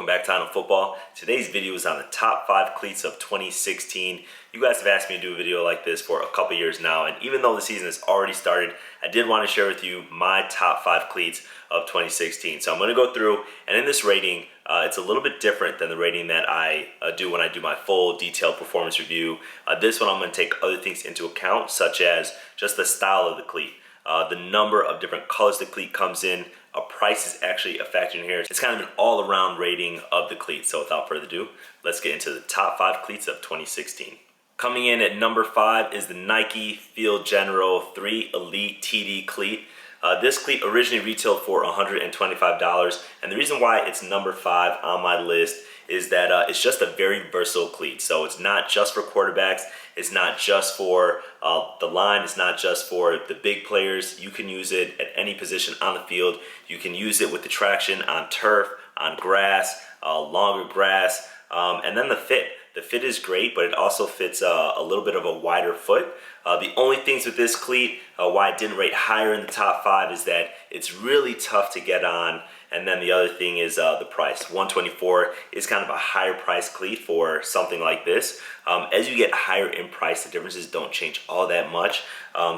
Welcome back to On Football. Today's video is on the top 5 cleats of 2016. You guys have asked me to do a video like this for a couple years now, and even though the season has already started, I did want to share with you my top 5 cleats of 2016. So I'm going to go through, and in this rating, it's a little bit different than the rating that I do when I do my full detailed performance review. This one I'm going to take other things into account, such as just the style of the cleat, the number of different colors the cleat comes in. A price is actually a factor in here. It's kind of an all-around rating of the cleat. So without further ado, let's get into the top 5 cleats of 2016. Coming in at number 5 is the Nike Field General 3 Elite TD cleat. This cleat originally retailed for $125, and the reason why it's number 5 on my list is that it's just a very versatile cleat. So it's not just for quarterbacks, it's not just for the line, it's not just for the big players. You can use it at any position on the field. You can use it with the traction on turf, on grass, longer grass, and then the fit. The fit is great, but it also fits a little bit of a wider foot. The only things with this cleat, why it didn't rate higher in the top 5, is that it's really tough to get on. And then the other thing is the price. $124 is kind of a higher price cleat for something like this. As you get higher in price, the differences don't change all that much.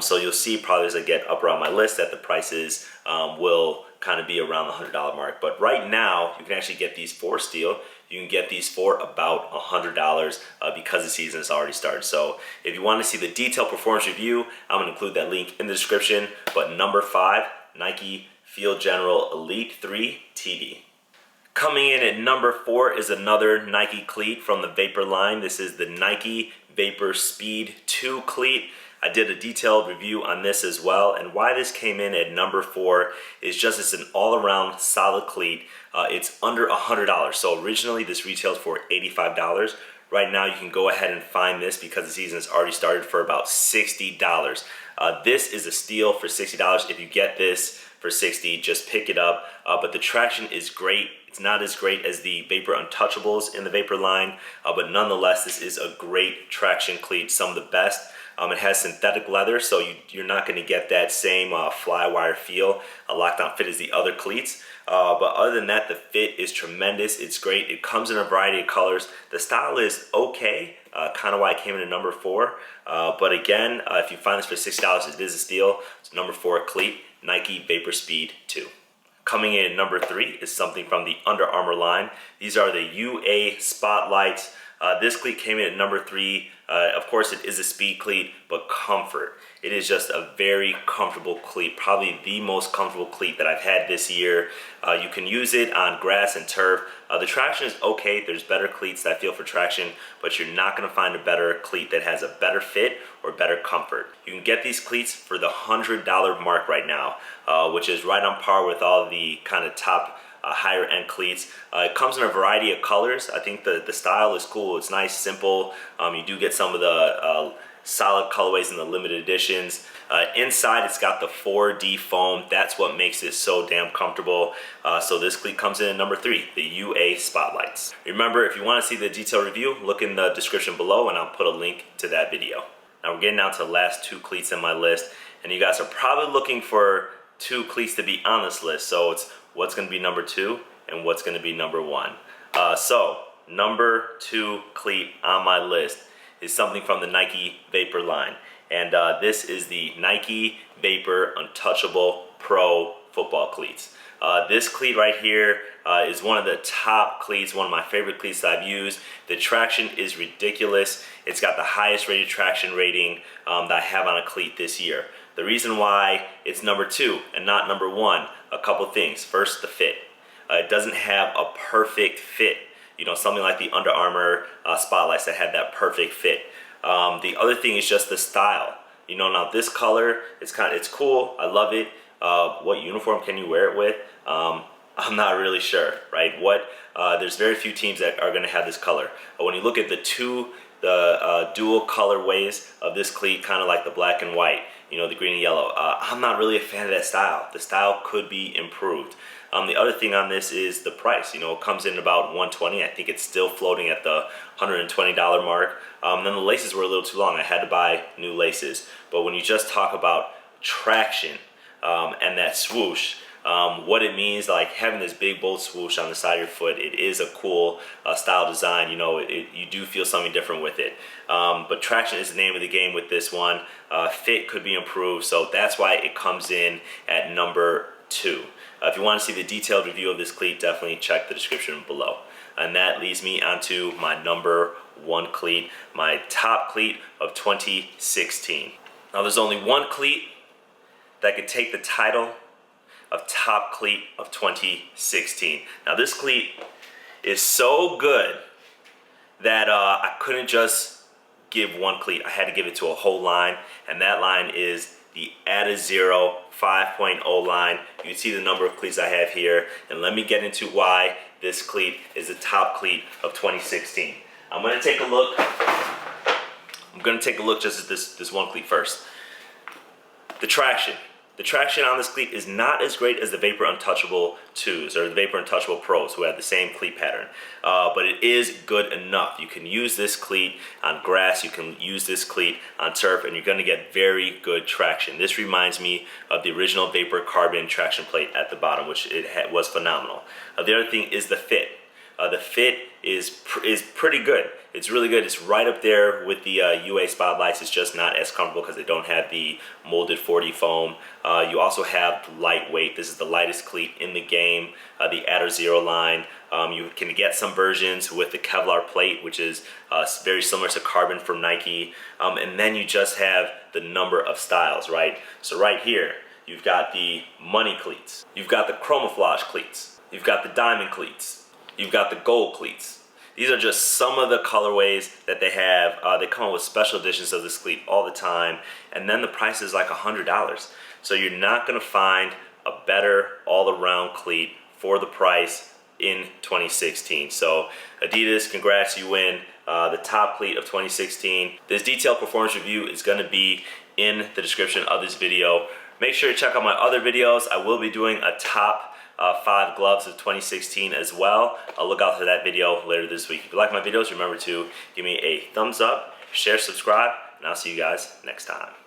So you'll see probably as I get up around my list that the prices will kind of be around the $100 mark. But right now, you can actually get these for steal. You can get these for about $100 because the season has already started. So if you want to see the detailed performance review, I'm going to include that link in the description. But number 5, Nike Field General Elite 3 TD. Coming in at number 4 is another Nike cleat from the Vapor line. This is the Nike Vapor Speed 2 cleat. I did a detailed review on this as well, and why this came in at number 4 is just it's an all-around solid cleat. It's under $100. So originally this retailed for $85. Right now you can go ahead and find this because the season has already started for about $60. This is a steal for $60. If you get this for $60, just pick it up. But the traction is great. It's not as great as the Vapor Untouchables in the Vapor line, but nonetheless, this is a great traction cleat, some of the best. It has synthetic leather, so you're not going to get that same fly wire feel, lockdown fit as the other cleats. But other than that, the fit is tremendous. It's great. It comes in a variety of colors. The style is okay, kind of why it came in at number 4. But again, if you find this for $60, it is a steal. It's number 4 cleat, Nike Vapor Speed 2. Coming in at number 3 is something from the Under Armour line. These are the UA Spotlights. This cleat came in at number 3. Of course, it is a speed cleat, but comfort. It is just a very comfortable cleat, probably the most comfortable cleat that I've had this year. You can use it on grass and turf. The traction is okay. There's better cleats that I feel for traction, but you're not going to find a better cleat that has a better fit or better comfort. You can get these cleats for the $100 mark right now, which is right on par with all the kind of top higher end cleats. It comes in a variety of colors. I think the style is cool. It's nice, simple. You do get some of the solid colorways in the limited editions. Inside, it's got the 4D foam. That's what makes it so damn comfortable. So this cleat comes in at number 3, the UA Spotlights. Remember, if you want to see the detailed review, look in the description below and I'll put a link to that video. Now we're getting down to the last 2 cleats in my list, and you guys are probably looking for 2 cleats to be on this list. So it's what's going to be number 2 and what's going to be number 1. So number 2 cleat on my list is something from the Nike Vapor line, and this is the Nike Vapor Untouchable Pro football cleats. This cleat right here is one of the top cleats, one of my favorite cleats that I've used. The traction is ridiculous. It's got the highest rated traction rating that I have on a cleat this year. The reason why it's number 2 and not number 1, a couple things. First, the fit. It doesn't have a perfect fit. You know, something like the Under Armour Spotlights that had that perfect fit. The other thing is just the style. You know, now this color, it's cool. I love it. What uniform can you wear it with? I'm not really sure, right? There's very few teams that are going to have this color. But when you look at the dual colorways of this cleat, kind of like the black and white, you know, the green and yellow, I'm not really a fan of that style. The style could be improved. The other thing on this is the price. You know, it comes in about $120. I think it's still floating at the $120 mark. Then the laces were a little too long. I had to buy new laces. But when you just talk about traction and that swoosh, What it means, like having this big bold swoosh on the side of your foot, it is a cool style design. You know, you do feel something different with it. But traction is the name of the game with this one. Fit could be improved, so that's why it comes in at number 2. If you want to see the detailed review of this cleat, definitely check the description below. And that leads me onto my number 1 cleat, my top cleat of 2016. Now there's only one cleat that could take the title of top cleat of 2016. Now this cleat is so good that I couldn't just give one cleat. I had to give it to a whole line, and that line is the Adidas 5.0 line. You can see the number of cleats I have here, and let me get into why this cleat is the top cleat of 2016. I'm gonna take a look just at this one cleat first. The traction. The traction on this cleat is not as great as the Vapor Untouchable 2s or the Vapor Untouchable Pros, who have the same cleat pattern. But it is good enough. You can use this cleat on grass, you can use this cleat on turf, and you're gonna get very good traction. This reminds me of the original Vapor Carbon traction plate at the bottom, which was phenomenal. The other thing is the fit. The fit is pretty good. It's really good. It's right up there with the UA Spotlights. It's just not as comfortable because they don't have the molded 40 foam. You also have lightweight. This is the lightest cleat in the game, the Adidas line. You can get some versions with the Kevlar plate, which is very similar to Carbon from Nike. And then you just have the number of styles, right? So right here, you've got the money cleats. You've got the camouflage cleats. You've got the diamond cleats. You've got the gold cleats. These are just some of the colorways that they have. They come up with special editions of this cleat all the time, and then the price is like $100. So you're not gonna find a better all-around cleat for the price in 2016. So Adidas, congrats, you win the top cleat of 2016. This detailed performance review is gonna be in the description of this video. Make sure to check out my other videos. I will be doing a top 5 gloves of 2016 as well. I'll look out for that video later this week. If you like my videos, remember to give me a thumbs up, share, subscribe, and I'll see you guys next time.